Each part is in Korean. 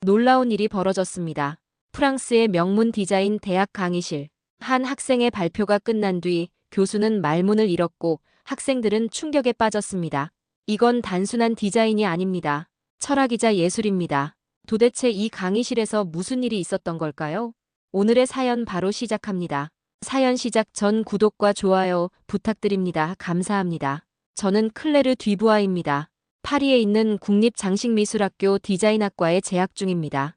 놀라운 일이 벌어졌습니다. 프랑스의 명문 디자인 대학 강의실. 한 학생의 발표가 끝난 뒤 교수는 말문을 잃었고 학생들은 충격에 빠졌습니다. 이건 단순한 디자인이 아닙니다. 철학이자 예술입니다. 도대체 이 강의실에서 무슨 일이 있었던 걸까요? 오늘의 사연 바로 시작합니다. 사연 시작 전 구독과 좋아요 부탁드립니다. 감사합니다. 저는 클레르 듀부아입니다. 파리에 있는 국립장식미술학교 디자인학과에 재학 중입니다.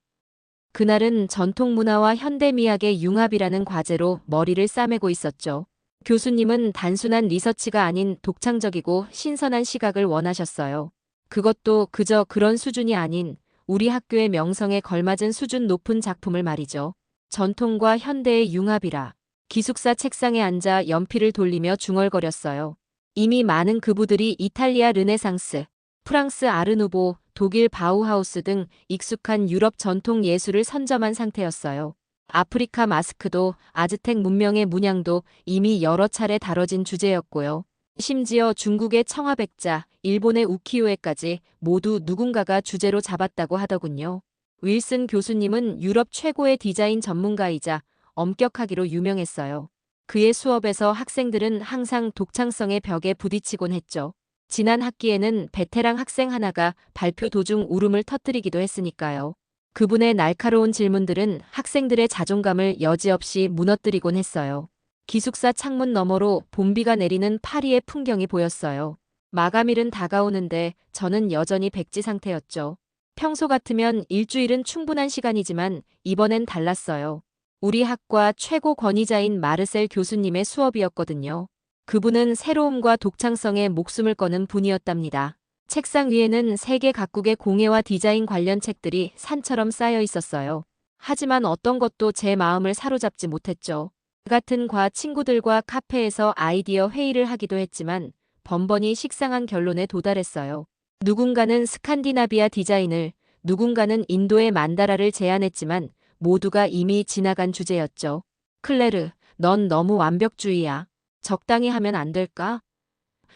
그날은 전통문화와 현대미학의 융합이라는 과제로 머리를 싸매고 있었죠. 교수님은 단순한 리서치가 아닌 독창적이고 신선한 시각을 원하셨어요. 그것도 그저 그런 수준이 아닌 우리 학교의 명성에 걸맞은 수준 높은 작품을 말이죠. 전통과 현대의 융합이라. 기숙사 책상에 앉아 연필을 돌리며 중얼거렸어요. 이미 많은 그부들이 이탈리아 르네상스, 프랑스 아르누보, 독일 바우하우스 등 익숙한 유럽 전통 예술을 선점한 상태였어요. 아프리카 마스크도 아즈텍 문명의 문양도 이미 여러 차례 다뤄진 주제였고요. 심지어 중국의 청아백자, 일본의 우키요에까지 모두 누군가가 주제로 잡았다고 하더군요. 윌슨 교수님은 유럽 최고의 디자인 전문가이자 엄격하기로 유명했어요. 그의 수업에서 학생들은 항상 독창성의 벽에 부딪히곤 했죠. 지난 학기에는 베테랑 학생 하나가 발표 도중 울음을 터뜨리기도 했으니까요. 그분의 날카로운 질문들은 학생들의 자존감을 여지없이 무너뜨리곤 했어요. 기숙사 창문 너머로 봄비가 내리는 파리의 풍경이 보였어요. 마감일은 다가오는데 저는 여전히 백지 상태였죠. 평소 같으면 일주일은 충분한 시간이지만 이번엔 달랐어요. 우리 학과 최고 권위자인 마르셀 교수님의 수업이었거든요. 그분은 새로움과 독창성에 목숨을 거는 분이었답니다. 책상 위에는 세계 각국의 공예와 디자인 관련 책들이 산처럼 쌓여 있었어요. 하지만 어떤 것도 제 마음을 사로잡지 못했죠. 같은 과 친구들과 카페에서 아이디어 회의를 하기도 했지만 번번이 식상한 결론에 도달했어요. 누군가는 스칸디나비아 디자인을, 누군가는 인도의 만다라를 제안했지만 모두가 이미 지나간 주제였죠. 클레르, 넌 너무 완벽주의야. 적당히 하면 안 될까?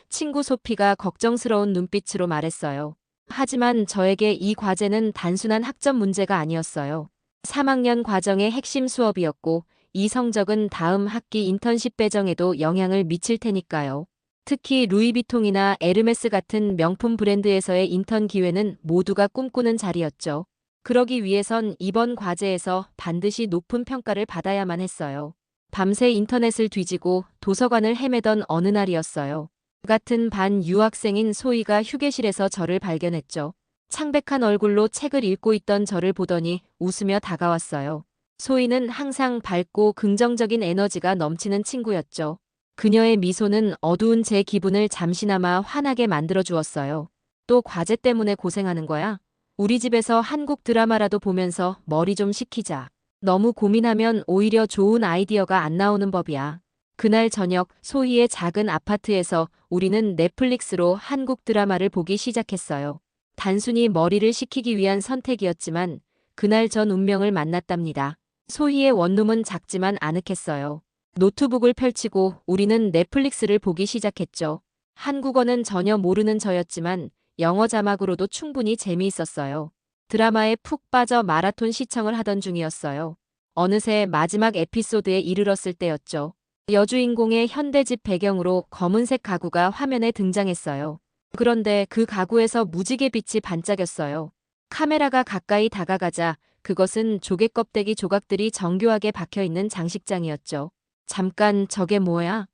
친구 소피가 걱정스러운 눈빛으로 말했어요. 하지만 저에게 이 과제는 단순한 학점 문제가 아니었어요. 3학년 과정의 핵심 수업이었고 이 성적은 다음 학기 인턴십 배정에도 영향을 미칠 테니까요. 특히 루이비통이나 에르메스 같은 명품 브랜드에서의 인턴 기회는 모두가 꿈꾸는 자리였죠. 그러기 위해선 이번 과제에서 반드시 높은 평가를 받아야만 했어요. 밤새 인터넷을 뒤지고 도서관을 헤매던 어느 날이었어요. 같은 반 유학생인 소희가 휴게실에서 저를 발견했죠. 창백한 얼굴로 책을 읽고 있던 저를 보더니 웃으며 다가왔어요. 소희는 항상 밝고 긍정적인 에너지가 넘치는 친구였죠. 그녀의 미소는 어두운 제 기분을 잠시나마 환하게 만들어 주었어요. 또 과제 때문에 고생하는 거야? 우리 집에서 한국 드라마라도 보면서 머리 좀 식히자. 너무 고민하면 오히려 좋은 아이디어가 안 나오는 법이야. 그날 저녁 소희의 작은 아파트에서 우리는 넷플릭스로 한국 드라마를 보기 시작했어요. 단순히 머리를 식히기 위한 선택이었지만 그날 전 운명을 만났답니다. 소희의 원룸은 작지만 아늑했어요. 노트북을 펼치고 우리는 넷플릭스를 보기 시작했죠. 한국어는 전혀 모르는 저였지만 영어 자막으로도 충분히 재미있었어요. 드라마에 푹 빠져 마라톤 시청을 하던 중이었어요. 어느새 마지막 에피소드에 이르렀을 때였죠. 여주인공의 현대집 배경으로 검은색 가구가 화면에 등장했어요. 그런데 그 가구에서 무지개 빛이 반짝였어요. 카메라가 가까이 다가가자 그것은 조개 껍데기 조각들이 정교하게 박혀있는 장식장이었죠. 잠깐 저게 뭐야?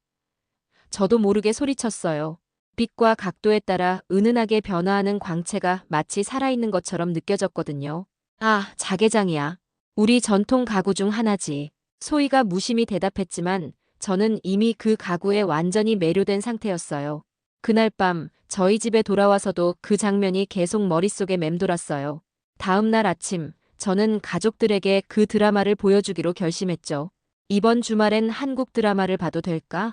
저도 모르게 소리쳤어요. 빛과 각도에 따라 은은하게 변화하는 광채가 마치 살아있는 것처럼 느껴졌거든요. 아, 자개장이야. 우리 전통 가구 중 하나지. 소희가 무심히 대답했지만 저는 이미 그 가구에 완전히 매료된 상태였어요. 그날 밤 저희 집에 돌아와서도 그 장면이 계속 머릿속에 맴돌았어요. 다음 날 아침 저는 가족들에게 그 드라마를 보여주기로 결심했죠. 이번 주말엔 한국 드라마를 봐도 될까?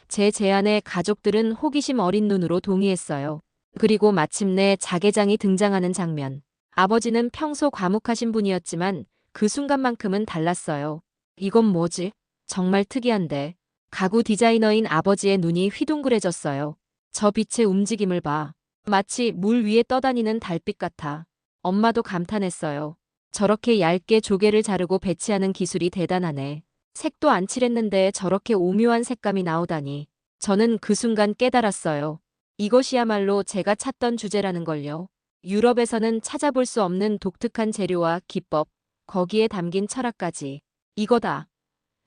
제 제안에 가족들은 호기심 어린 눈으로 동의했어요. 그리고 마침내 자개장이 등장하는 장면. 아버지는 평소 과묵하신 분이었지만 그 순간만큼은 달랐어요. 이건 뭐지? 정말 특이한데. 가구 디자이너인 아버지의 눈이 휘둥그레졌어요. 저 빛의 움직임을 봐. 마치 물 위에 떠다니는 달빛 같아. 엄마도 감탄했어요. 저렇게 얇게 조개를 자르고 배치하는 기술이 대단하네. 색도 안 칠했는데 저렇게 오묘한 색감이 나오다니. 저는 그 순간 깨달았어요. 이것이야말로 제가 찾던 주제라는 걸요. 유럽에서는 찾아볼 수 없는 독특한 재료와 기법, 거기에 담긴 철학까지. 이거다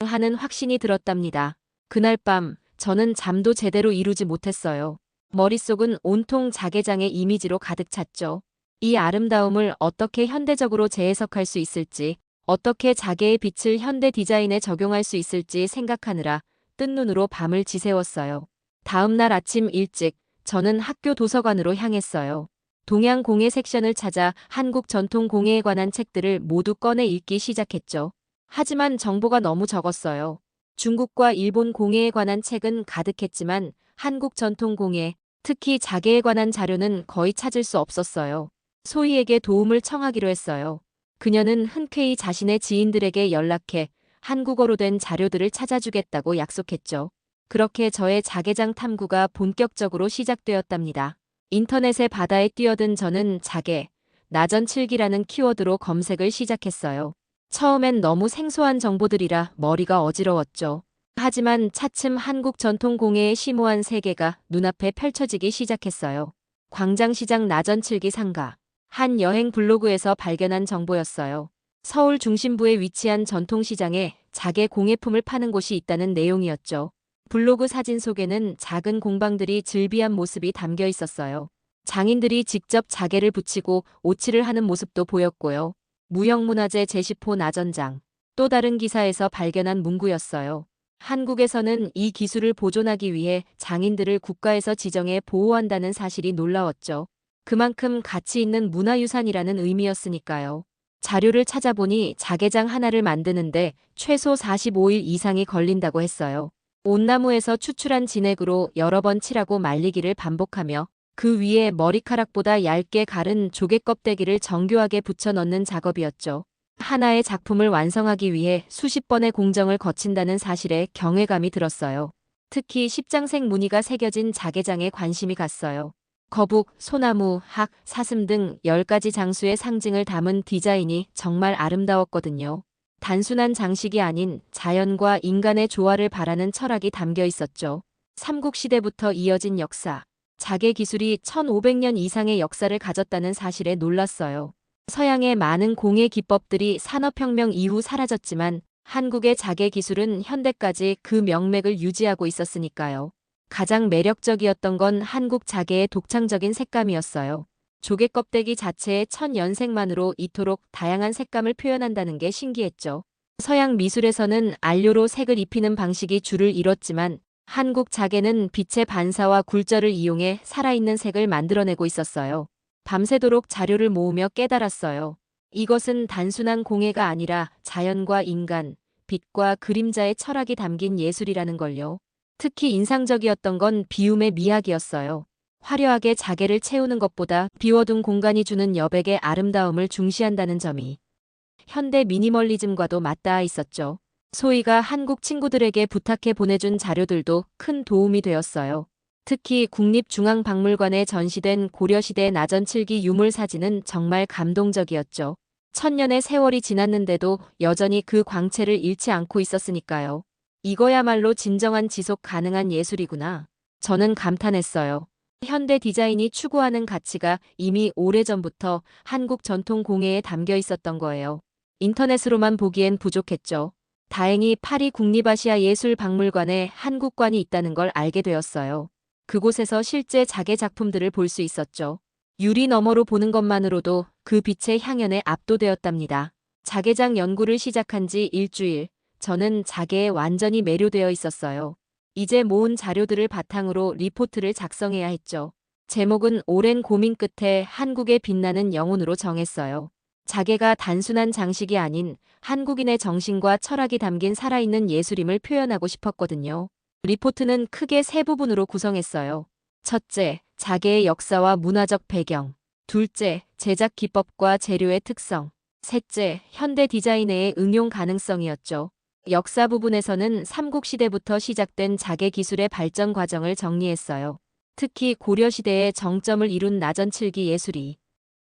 하는 확신이 들었답니다. 그날 밤 저는 잠도 제대로 이루지 못했어요. 머릿속은 온통 자개장의 이미지로 가득 찼죠. 이 아름다움을 어떻게 현대적으로 재해석할 수 있을지, 어떻게 자개의 빛을 현대 디자인에 적용할 수 있을지 생각하느라 뜬 눈으로 밤을 지새웠어요. 다음 날 아침 일찍 저는 학교 도서관으로 향했어요. 동양 공예 섹션을 찾아 한국 전통 공예에 관한 책들을 모두 꺼내 읽기 시작했죠. 하지만 정보가 너무 적었어요. 중국과 일본 공예에 관한 책은 가득했지만 한국 전통 공예, 특히 자개에 관한 자료는 거의 찾을 수 없었어요. 소희에게 도움을 청하기로 했어요. 그녀는 흔쾌히 자신의 지인들에게 연락해 한국어로 된 자료들을 찾아주겠다고 약속했죠. 그렇게 저의 자개장 탐구가 본격적으로 시작되었답니다. 인터넷의 바다에 뛰어든 저는 자개, 나전칠기라는 키워드로 검색을 시작했어요. 처음엔 너무 생소한 정보들이라 머리가 어지러웠죠. 하지만 차츰 한국 전통 공예의 심오한 세계가 눈앞에 펼쳐지기 시작했어요. 광장시장 나전칠기 상가. 한 여행 블로그에서 발견한 정보였어요. 서울 중심부에 위치한 전통시장에 자개 공예품을 파는 곳이 있다는 내용이었죠. 블로그 사진 속에는 작은 공방들이 즐비한 모습이 담겨 있었어요. 장인들이 직접 자개를 붙이고 오칠을 하는 모습도 보였고요. 무형문화재 제시포 나전장. 또 다른 기사에서 발견한 문구였어요. 한국에서는 이 기술을 보존하기 위해 장인들을 국가에서 지정해 보호한다는 사실이 놀라웠죠. 그만큼 가치 있는 문화유산이라는 의미였으니까요. 자료를 찾아보니 자개장 하나를 만드는데 최소 45일 이상이 걸린다고 했어요. 온나무에서 추출한 진액으로 여러 번 칠하고 말리기를 반복하며 그 위에 머리카락보다 얇게 가른 조개 껍데기를 정교하게 붙여 넣는 작업이었죠. 하나의 작품을 완성하기 위해 수십 번의 공정을 거친다는 사실에 경외감이 들었어요. 특히 십장색 무늬가 새겨진 자개장에 관심이 갔어요. 거북, 소나무, 학, 사슴 등 10가지 장수의 상징을 담은 디자인이 정말 아름다웠거든요. 단순한 장식이 아닌 자연과 인간의 조화를 바라는 철학이 담겨 있었죠. 삼국시대부터 이어진 역사. 자개 기술이 1500년 이상의 역사를 가졌다는 사실에 놀랐어요. 서양의 많은 공예 기법들이 산업혁명 이후 사라졌지만 한국의 자개 기술은 현대까지 그 명맥을 유지하고 있었으니까요. 가장 매력적이었던 건 한국 자개의 독창적인 색감이었어요. 조개 껍데기 자체의 천연색만으로 이토록 다양한 색감을 표현한다는 게 신기했죠. 서양 미술에서는 안료로 색을 입히는 방식이 주를 이뤘지만 한국 자개는 빛의 반사와 굴절을 이용해 살아있는 색을 만들어내고 있었어요. 밤새도록 자료를 모으며 깨달았어요. 이것은 단순한 공예가 아니라 자연과 인간, 빛과 그림자의 철학이 담긴 예술이라는 걸요. 특히 인상적이었던 건 비움의 미학이었어요. 화려하게 자개를 채우는 것보다 비워둔 공간이 주는 여백의 아름다움을 중시한다는 점이 현대 미니멀리즘과도 맞닿아 있었죠. 소희가 한국 친구들에게 부탁해 보내준 자료들도 큰 도움이 되었어요. 특히 국립중앙박물관에 전시된 고려시대 나전칠기 유물 사진은 정말 감동적이었죠. 천년의 세월이 지났는데도 여전히 그 광채를 잃지 않고 있었으니까요. 이거야말로 진정한 지속 가능한 예술이구나. 저는 감탄했어요. 현대 디자인이 추구하는 가치가 이미 오래전부터 한국 전통 공예에 담겨 있었던 거예요. 인터넷으로만 보기엔 부족했죠. 다행히 파리 국립아시아예술박물관에 한국관이 있다는 걸 알게 되었어요. 그곳에서 실제 자개 작품들을 볼 수 있었죠. 유리 너머로 보는 것만으로도 그 빛의 향연에 압도되었답니다. 자개장 연구를 시작한 지 일주일, 저는 자개에 완전히 매료되어 있었어요. 이제 모은 자료들을 바탕으로 리포트를 작성해야 했죠. 제목은 오랜 고민 끝에 한국의 빛나는 영혼으로 정했어요. 자개가 단순한 장식이 아닌 한국인의 정신과 철학이 담긴 살아있는 예술임을 표현하고 싶었거든요. 리포트는 크게 세 부분으로 구성했어요. 첫째, 자개의 역사와 문화적 배경. 둘째, 제작 기법과 재료의 특성. 셋째, 현대 디자인의 응용 가능성이었죠. 역사 부분에서는 삼국시대부터 시작된 자개 기술의 발전 과정을 정리했어요. 특히 고려시대의 정점을 이룬 나전칠기 예술이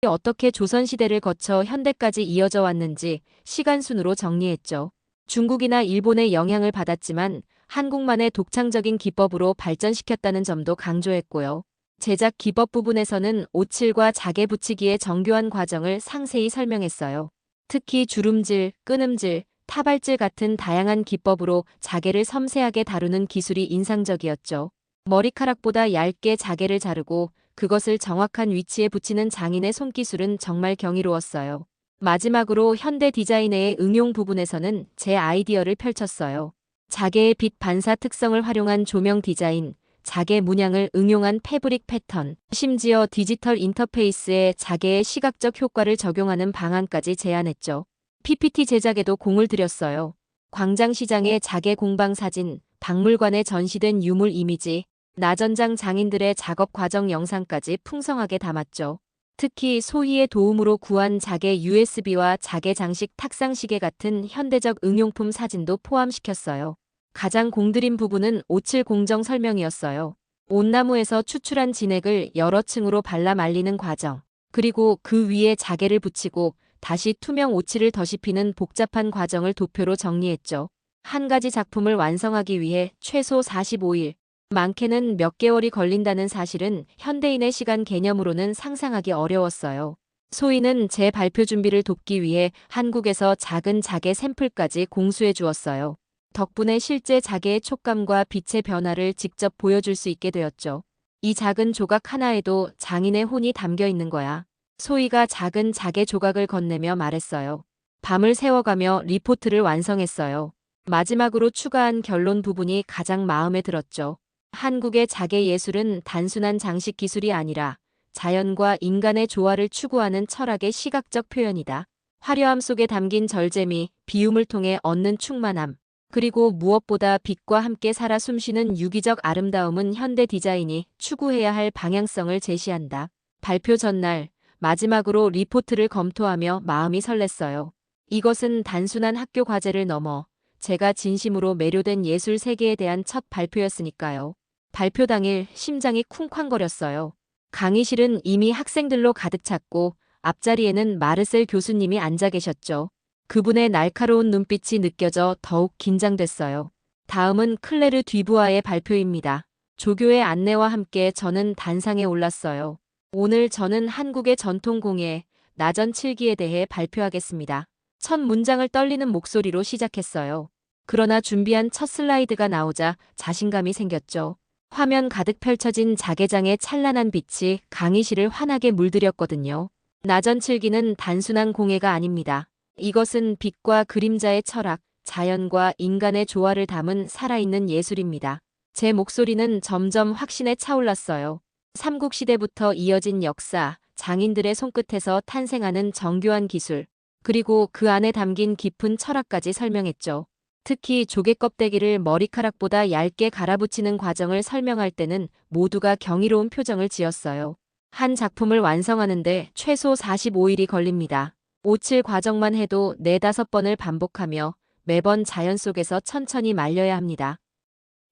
어떻게 조선시대를 거쳐 현대까지 이어져 왔는지 시간순으로 정리했죠. 중국이나 일본의 영향을 받았지만 한국만의 독창적인 기법으로 발전시켰다는 점도 강조했고요. 제작 기법 부분에서는 오칠과 자개 붙이기의 정교한 과정을 상세히 설명했어요. 특히 주름질, 끊음질, 타발질 같은 다양한 기법으로 자개를 섬세하게 다루는 기술이 인상적이었죠. 머리카락보다 얇게 자개를 자르고 그것을 정확한 위치에 붙이는 장인의 손기술은 정말 경이로웠어요. 마지막으로 현대 디자인의 응용 부분에서는 제 아이디어를 펼쳤어요. 자개의 빛 반사 특성을 활용한 조명 디자인, 자개 문양을 응용한 패브릭 패턴, 심지어 디지털 인터페이스에 자개의 시각적 효과를 적용하는 방안까지 제안했죠. PPT 제작에도 공을 들였어요. 광장시장의 자개 공방 사진, 박물관에 전시된 유물 이미지, 나전장 장인들의 작업 과정 영상까지 풍성하게 담았죠. 특히 소희의 도움으로 구한 자개 USB와 자개 장식 탁상시계 같은 현대적 응용품 사진도 포함시켰어요. 가장 공들인 부분은 오칠 공정 설명이었어요. 온나무에서 추출한 진액을 여러 층으로 발라 말리는 과정, 그리고 그 위에 자개를 붙이고 다시 투명 오칠을 더씹히는 복잡한 과정을 도표로 정리했죠. 한 가지 작품을 완성하기 위해 최소 45일, 많게는 몇 개월이 걸린다는 사실은 현대인의 시간 개념으로는 상상하기 어려웠어요. 소희는 제 발표 준비를 돕기 위해 한국에서 작은 자개 샘플까지 공수해 주었어요. 덕분에 실제 자개의 촉감과 빛의 변화를 직접 보여줄 수 있게 되었죠. 이 작은 조각 하나에도 장인의 혼이 담겨 있는 거야. 소희가 작은 자개 조각을 건네며 말했어요. 밤을 새워가며 리포트를 완성했어요. 마지막으로 추가한 결론 부분이 가장 마음에 들었죠. 한국의 자개 예술은 단순한 장식 기술이 아니라 자연과 인간의 조화를 추구하는 철학의 시각적 표현이다. 화려함 속에 담긴 절제미, 비움을 통해 얻는 충만함, 그리고 무엇보다 빛과 함께 살아 숨쉬는 유기적 아름다움은 현대 디자인이 추구해야 할 방향성을 제시한다. 발표 전날, 마지막으로 리포트를 검토하며 마음이 설렜어요. 이것은 단순한 학교 과제를 넘어 제가 진심으로 매료된 예술 세계에 대한 첫 발표였으니까요. 발표 당일 심장이 쿵쾅거렸어요. 강의실은 이미 학생들로 가득 찼고 앞자리에는 마르셀 교수님이 앉아 계셨죠. 그분의 날카로운 눈빛이 느껴져 더욱 긴장됐어요. 다음은 클레르 듀부아의 발표입니다. 조교의 안내와 함께 저는 단상에 올랐어요. 오늘 저는 한국의 전통 공예, 나전 칠기에 대해 발표하겠습니다. 첫 문장을 떨리는 목소리로 시작했어요. 그러나 준비한 첫 슬라이드가 나오자 자신감이 생겼죠. 화면 가득 펼쳐진 자개장의 찬란한 빛이 강의실을 환하게 물들였거든요. 나전 칠기는 단순한 공예가 아닙니다. 이것은 빛과 그림자의 철학, 자연과 인간의 조화를 담은 살아있는 예술입니다. 제 목소리는 점점 확신에 차올랐어요. 삼국시대부터 이어진 역사, 장인들의 손끝에서 탄생하는 정교한 기술, 그리고 그 안에 담긴 깊은 철학까지 설명했죠. 특히 조개 껍데기를 머리카락보다 얇게 갈아붙이는 과정을 설명할 때는 모두가 경이로운 표정을 지었어요. 한 작품을 완성하는데 최소 45일이 걸립니다. 오칠 과정만 해도 4-5번을 반복하며 매번 자연 속에서 천천히 말려야 합니다.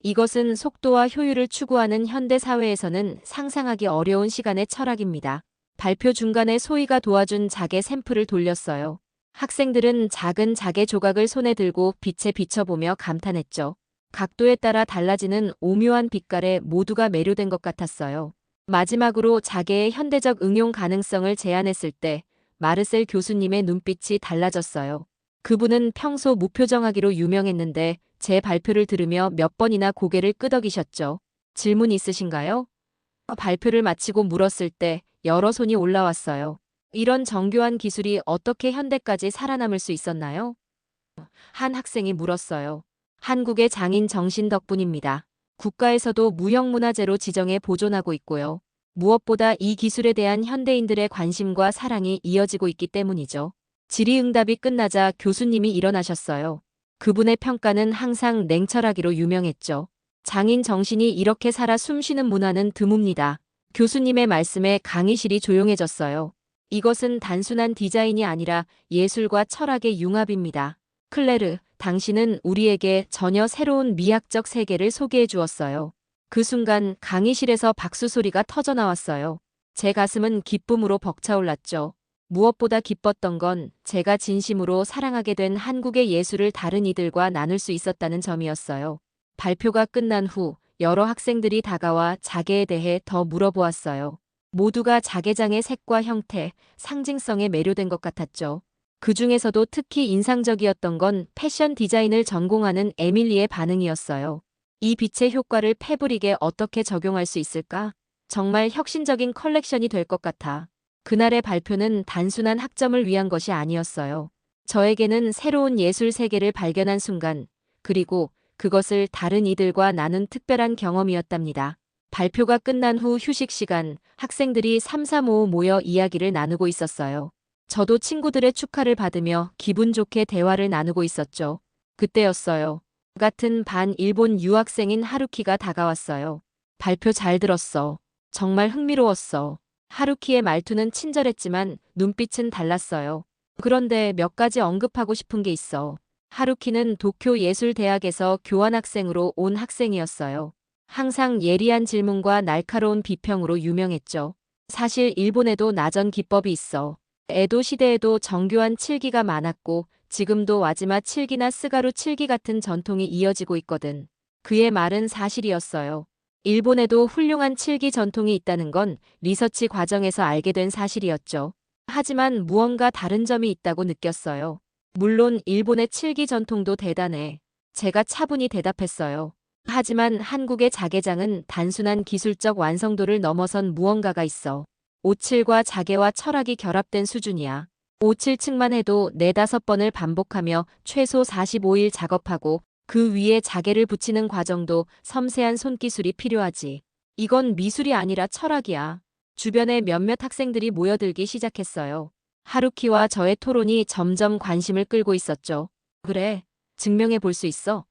이것은 속도와 효율을 추구하는 현대 사회에서는 상상하기 어려운 시간의 철학입니다. 발표 중간에 소희가 도와준 자개 샘플을 돌렸어요. 학생들은 작은 자개 조각을 손에 들고 빛에 비춰보며 감탄했죠. 각도에 따라 달라지는 오묘한 빛깔에 모두가 매료된 것 같았어요. 마지막으로 자개의 현대적 응용 가능성을 제안했을 때 마르셀 교수님의 눈빛이 달라졌어요. 그분은 평소 무표정하기로 유명했는데 제 발표를 들으며 몇 번이나 고개를 끄덕이셨죠. 질문 있으신가요? 발표를 마치고 물었을 때 여러 손이 올라왔어요. 이런 정교한 기술이 어떻게 현대까지 살아남을 수 있었나요? 한 학생이 물었어요. 한국의 장인 정신 덕분입니다. 국가에서도 무형문화재로 지정해 보존하고 있고요. 무엇보다 이 기술에 대한 현대인들의 관심과 사랑이 이어지고 있기 때문이죠. 질의응답이 끝나자 교수님이 일어나셨어요. 그분의 평가는 항상 냉철하기로 유명했죠. 장인 정신이 이렇게 살아 숨쉬는 문화는 드뭅니다. 교수님의 말씀에 강의실이 조용해졌어요. 이것은 단순한 디자인이 아니라 예술과 철학의 융합입니다. 클레르, 당신은 우리에게 전혀 새로운 미학적 세계를 소개해 주었어요. 그 순간 강의실에서 박수 소리가 터져 나왔어요. 제 가슴은 기쁨으로 벅차올랐죠. 무엇보다 기뻤던 건 제가 진심으로 사랑하게 된 한국의 예술을 다른 이들과 나눌 수 있었다는 점이었어요. 발표가 끝난 후 여러 학생들이 다가와 자개에 대해 더 물어보았어요. 모두가 자개장의 색과 형태, 상징성에 매료된 것 같았죠. 그 중에서도 특히 인상적이었던 건 패션 디자인을 전공하는 에밀리의 반응이었어요. 이 빛의 효과를 패브릭에 어떻게 적용할 수 있을까? 정말 혁신적인 컬렉션이 될 것 같아. 그날의 발표는 단순한 학점을 위한 것이 아니었어요. 저에게는 새로운 예술 세계를 발견한 순간, 그리고 그것을 다른 이들과 나눈 특별한 경험이었답니다. 발표가 끝난 후 휴식 시간, 학생들이 삼삼오오 모여 이야기를 나누고 있었어요. 저도 친구들의 축하를 받으며 기분 좋게 대화를 나누고 있었죠. 그때였어요. 같은 반 일본 유학생인 하루키가 다가왔어요. 발표 잘 들었어. 정말 흥미로웠어. 하루키의 말투는 친절했지만 눈빛은 달랐어요. 그런데 몇 가지 언급하고 싶은 게 있어. 하루키는 도쿄 예술대학에서 교환학생으로 온 학생이었어요. 항상 예리한 질문과 날카로운 비평으로 유명했죠. 사실 일본에도 나전 기법이 있어. 에도 시대에도 정교한 칠기가 많았고 지금도 와지마 칠기나 스가루 칠기 같은 전통이 이어지고 있거든. 그의 말은 사실이었어요. 일본에도 훌륭한 칠기 전통이 있다는 건 리서치 과정에서 알게 된 사실이었죠. 하지만 무언가 다른 점이 있다고 느꼈어요. 물론 일본의 칠기 전통도 대단해. 제가 차분히 대답했어요. 하지만 한국의 자개장은 단순한 기술적 완성도를 넘어선 무언가가 있어. 오칠과 자개와 철학이 결합된 수준이야. 오칠층만 해도 4~5번을 반복하며 최소 45일 작업하고 그 위에 자개를 붙이는 과정도 섬세한 손기술이 필요하지. 이건 미술이 아니라 철학이야. 주변에 몇몇 학생들이 모여들기 시작했어요. 하루키와 저의 토론이 점점 관심을 끌고 있었죠. 그래, 증명해 볼 수 있어?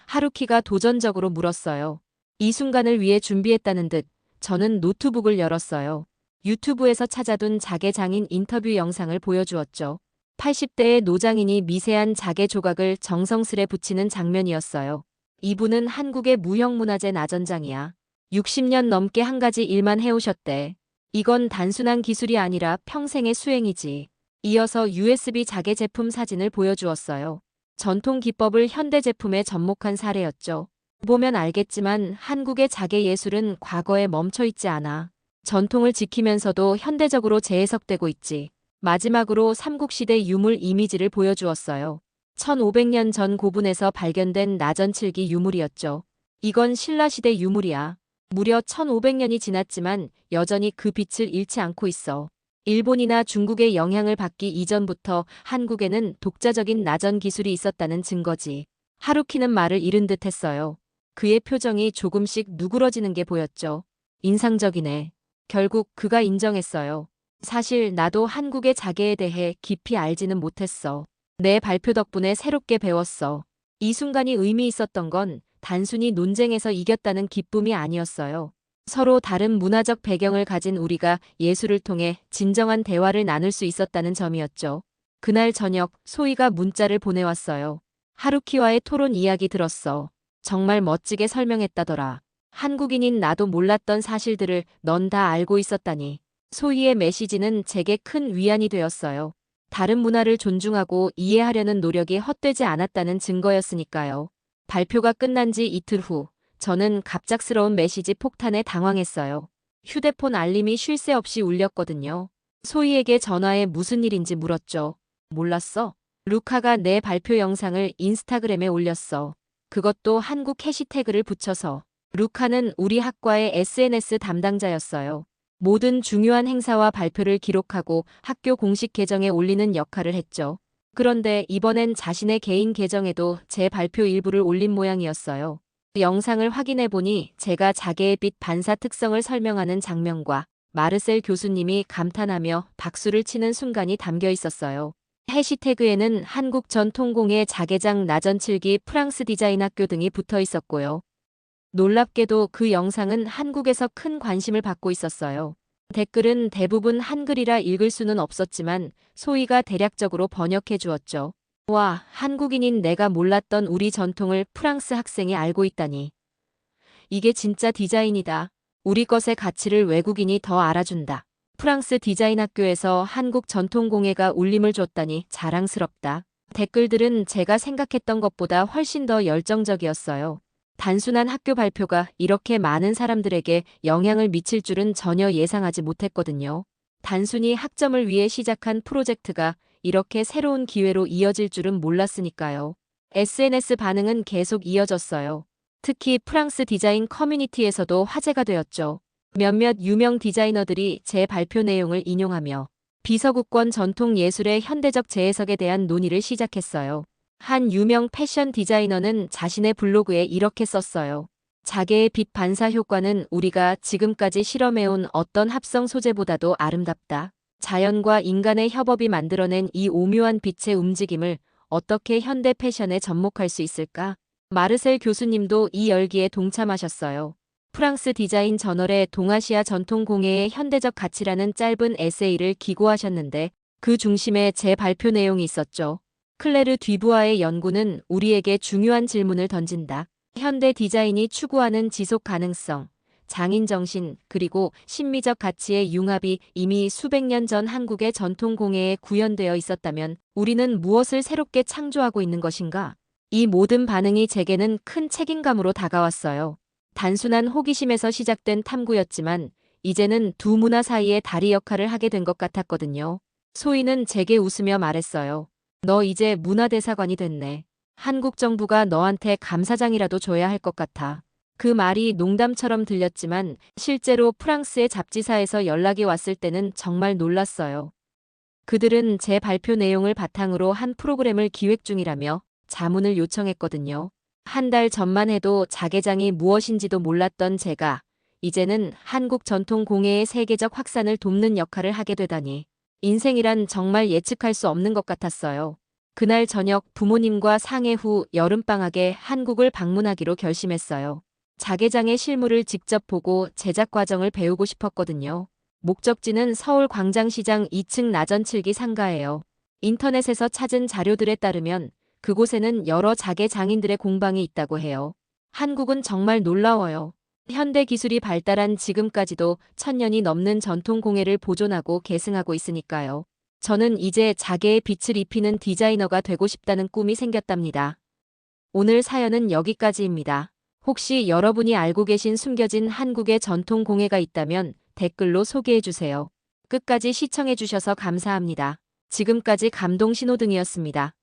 하루키가 도전적으로 물었어요. 이 순간을 위해 준비했다는 듯 저는 노트북을 열었어요. 유튜브에서 찾아둔 자개장인 인터뷰 영상을 보여주었죠. 80대의 노장인이 미세한 자개 조각을 정성스레 붙이는 장면이었어요. 이분은 한국의 무형문화재 나전장이야. 60년 넘게 한 가지 일만 해오셨대. 이건 단순한 기술이 아니라 평생의 수행이지. 이어서 USB 자개 제품 사진을 보여주었어요. 전통 기법을 현대 제품에 접목한 사례였죠. 보면 알겠지만 한국의 자개 예술은 과거에 멈춰 있지 않아. 전통을 지키면서도 현대적으로 재해석되고 있지. 마지막으로 삼국시대 유물 이미지를 보여주었어요. 1500년 전 고분에서 발견된 나전칠기 유물이었죠. 이건 신라시대 유물이야. 무려 1500년이 지났지만 여전히 그 빛을 잃지 않고 있어. 일본이나 중국의 영향을 받기 이전부터 한국에는 독자적인 나전 기술이 있었다는 증거지. 하루키는 말을 잃은 듯 했어요. 그의 표정이 조금씩 누그러지는 게 보였죠. 인상적이네. 결국 그가 인정했어요. 사실 나도 한국의 자개에 대해 깊이 알지는 못했어. 내 발표 덕분에 새롭게 배웠어. 이 순간이 의미 있었던 건 단순히 논쟁에서 이겼다는 기쁨이 아니었어요. 서로 다른 문화적 배경을 가진 우리가 예술을 통해 진정한 대화를 나눌 수 있었다는 점이었죠. 그날 저녁 소희가 문자를 보내왔어요. 하루키와의 토론 이야기 들었어. 정말 멋지게 설명했다더라. 한국인인 나도 몰랐던 사실들을 넌 다 알고 있었다니. 소희의 메시지는 제게 큰 위안이 되었어요. 다른 문화를 존중하고 이해하려는 노력이 헛되지 않았다는 증거였으니까요. 발표가 끝난 지 이틀 후, 저는 갑작스러운 메시지 폭탄에 당황했어요. 휴대폰 알림이 쉴 새 없이 울렸거든요. 소희에게 전화해 무슨 일인지 물었죠. 몰랐어? 루카가 내 발표 영상을 인스타그램에 올렸어. 그것도 한국 해시태그를 붙여서. 루카는 우리 학과의 SNS 담당자였어요. 모든 중요한 행사와 발표를 기록하고 학교 공식 계정에 올리는 역할을 했죠. 그런데 이번엔 자신의 개인 계정에도 제 발표 일부를 올린 모양이었어요. 영상을 확인해 보니 제가 자개의 빛 반사 특성을 설명하는 장면과 마르셀 교수님이 감탄하며 박수를 치는 순간이 담겨 있었어요. 해시태그에는 한국 전통공예 자개장 나전칠기 프랑스 디자인 학교 등이 붙어 있었고요. 놀랍게도 그 영상은 한국에서 큰 관심을 받고 있었어요. 댓글은 대부분 한글이라 읽을 수는 없었지만 소희가 대략적으로 번역해 주었죠. 와, 한국인인 내가 몰랐던 우리 전통을 프랑스 학생이 알고 있다니. 이게 진짜 디자인이다. 우리 것의 가치를 외국인이 더 알아준다. 프랑스 디자인 학교에서 한국 전통공예가 울림을 줬다니 자랑스럽다. 댓글들은 제가 생각했던 것보다 훨씬 더 열정적이었어요. 단순한 학교 발표가 이렇게 많은 사람들에게 영향을 미칠 줄은 전혀 예상하지 못했거든요. 단순히 학점을 위해 시작한 프로젝트가 이렇게 새로운 기회로 이어질 줄은 몰랐으니까요. SNS 반응은 계속 이어졌어요. 특히 프랑스 디자인 커뮤니티에서도 화제가 되었죠. 몇몇 유명 디자이너들이 제 발표 내용을 인용하며 비서구권 전통 예술의 현대적 재해석에 대한 논의를 시작했어요. 한 유명 패션 디자이너는 자신의 블로그에 이렇게 썼어요. 자개의 빛 반사 효과는 우리가 지금까지 실험해온 어떤 합성 소재보다도 아름답다. 자연과 인간의 협업이 만들어낸 이 오묘한 빛의 움직임을 어떻게 현대 패션에 접목할 수 있을까? 마르셀 교수님도 이 열기에 동참하셨어요. 프랑스 디자인 저널에 동아시아 전통 공예의 현대적 가치라는 짧은 에세이를 기고하셨는데 그 중심에 제 발표 내용이 있었죠. 클레르 뒤부아의 연구는 우리에게 중요한 질문을 던진다. 현대 디자인이 추구하는 지속 가능성, 장인 정신, 그리고 심미적 가치의 융합이 이미 수백 년 전 한국의 전통 공예에 구현되어 있었다면 우리는 무엇을 새롭게 창조하고 있는 것인가? 이 모든 반응이 제게는 큰 책임감으로 다가왔어요. 단순한 호기심에서 시작된 탐구였지만 이제는 두 문화 사이의 다리 역할을 하게 된 것 같았거든요. 소희는 제게 웃으며 말했어요. 너 이제 문화대사관이 됐네. 한국 정부가 너한테 감사장이라도 줘야 할 것 같아. 그 말이 농담처럼 들렸지만 실제로 프랑스의 잡지사에서 연락이 왔을 때는 정말 놀랐어요. 그들은 제 발표 내용을 바탕으로 한 프로그램을 기획 중이라며 자문을 요청했거든요. 한 달 전만 해도 자개장이 무엇인지도 몰랐던 제가 이제는 한국 전통 공예의 세계적 확산을 돕는 역할을 하게 되다니 인생이란 정말 예측할 수 없는 것 같았어요. 그날 저녁 부모님과 상해 후 여름방학에 한국을 방문하기로 결심했어요. 자개장의 실물을 직접 보고 제작 과정을 배우고 싶었거든요. 목적지는 서울 광장시장 2층 나전 7기 상가예요. 인터넷에서 찾은 자료들에 따르면 그곳에는 여러 자개 장인들의 공방이 있다고 해요. 한국은 정말 놀라워요. 현대 기술이 발달한 지금까지도 1000년이 넘는 전통 공예를 보존하고 계승하고 있으니까요. 저는 이제 자개의 빛을 입히는 디자이너가 되고 싶다는 꿈이 생겼답니다. 오늘 사연은 여기까지입니다. 혹시 여러분이 알고 계신 숨겨진 한국의 전통 공예가 있다면 댓글로 소개해주세요. 끝까지 시청해주셔서 감사합니다. 지금까지 감동 신호등이었습니다.